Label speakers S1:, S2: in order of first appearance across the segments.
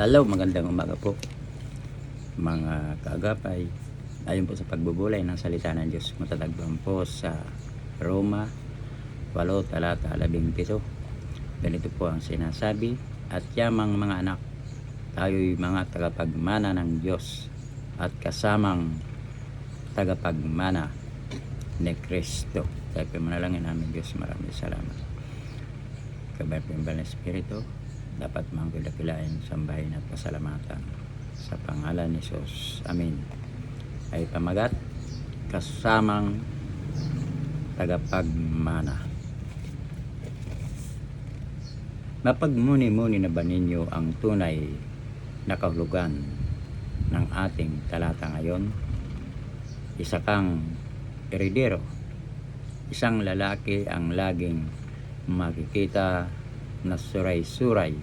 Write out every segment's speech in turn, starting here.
S1: Hello, magandang umaga po mga kaagapay. Ayon po sa pagbubulay ng salita ng Diyos, matatagpuan po sa Roma 8 talata 17. Ganito po ang sinasabi: at yamang mga anak, tayo'y mga tagapagmana ng Diyos at kasamang tagapagmana ni Kristo. Tayo po manalangin namin. Diyos, maraming salamat. Kabay po yung Banal na Espiritu, dapat mangkilakilain, sambahin at pasalamatan sa pangalan ni Jesus. Amen. Ay pamagat, kasamang tagapagmana. Mapagmuni-muni na ba ninyo ang tunay na kahulugan ng ating talata ngayon? Isa kang eredero, isang lalaki ang laging makikita na suray-suray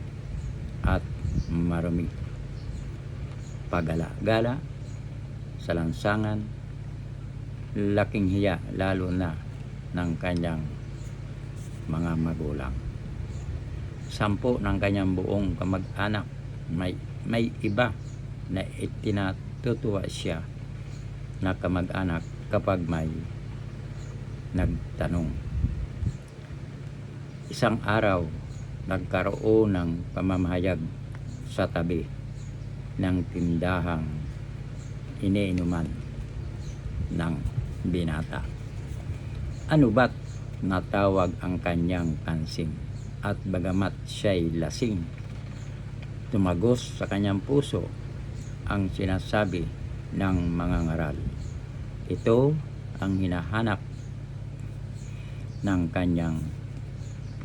S1: at marumi, pagala-gala sa lansangan, laking hiya lalo na ng kanyang mga magulang. 10 ng kanyang buong kamag-anak, may iba na itinatutuwa siya na kamag-anak kapag may nagtanong. Isang araw, nagkaroon ng pamamahayag sa tabi ng tindahang iniinuman ng binata. Ano ba't natawag ang kanyang pansin? At bagamat siya'y lasing, tumagos sa kanyang puso ang sinasabi ng mga ngaral. Ito ang hinahanap ng kanyang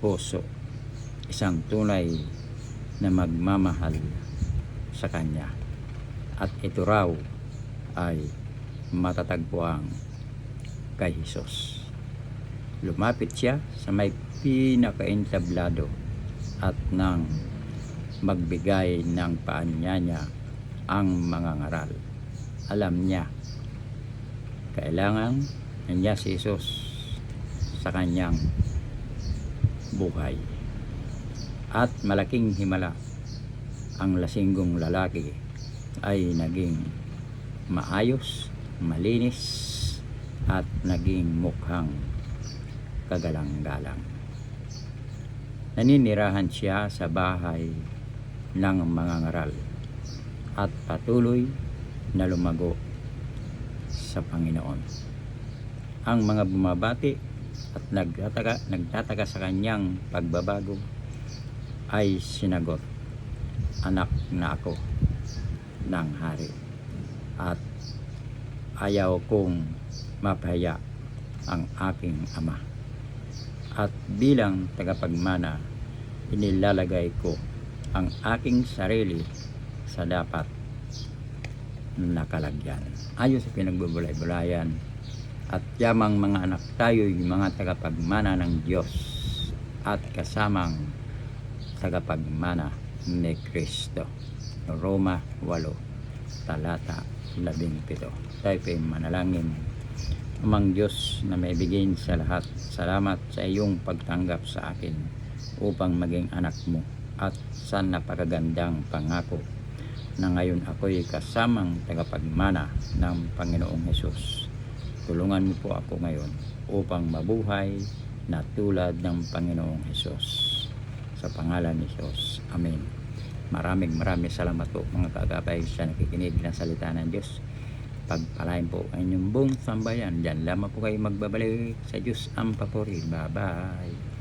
S1: puso, isang tunay na magmamahal sa kanya, at ito raw ay matatagpuan kay Jesus. Lumapit siya sa may pinakaentablado at nang magbigay ng paanyaya ang mga ngaral. Alam niya kailangan niya si Jesus sa kanyang buhay, at malaking himala ang lasinggong lalaki ay naging maayos, malinis at naging mukhang kagalang-galang. Naninirahan siya sa bahay ng mga ngaral at patuloy na lumago sa Panginoon. Ang mga bumabati at nagtataka sa kanyang pagbabago ay sinagot, anak na ako ng hari, at ayaw kong mapahiya ang aking ama, at bilang tagapagmana inilalagay ko ang aking sarili sa dapat nakalagyan. Ayon sa pinagbubulay-bulayan, at yamang mga anak, tayo'y mga tagapagmana ng Diyos at kasamang tagapagmana ni Kristo. Roma 8 talata 17. Tayo po'y manalangin. Amang Diyos na may bigay sa lahat, salamat sa iyong pagtanggap sa akin upang maging anak mo, at sa napakagandang pangako na ngayon ako'y kasamang tagapagmana ng Panginoong Hesus. Tulungan mo po ako ngayon upang mabuhay na tulad ng Panginoong Hesus. Sa pangalan ni Jesus. Amen. Maraming salamat po mga kaagapay sa nakikinig ng salita ng Diyos. Pagpalain po ang inyong buong sambayan. Diyan lamang po kayo magbabalik. Sa Diyos ang papuri. Bye-bye.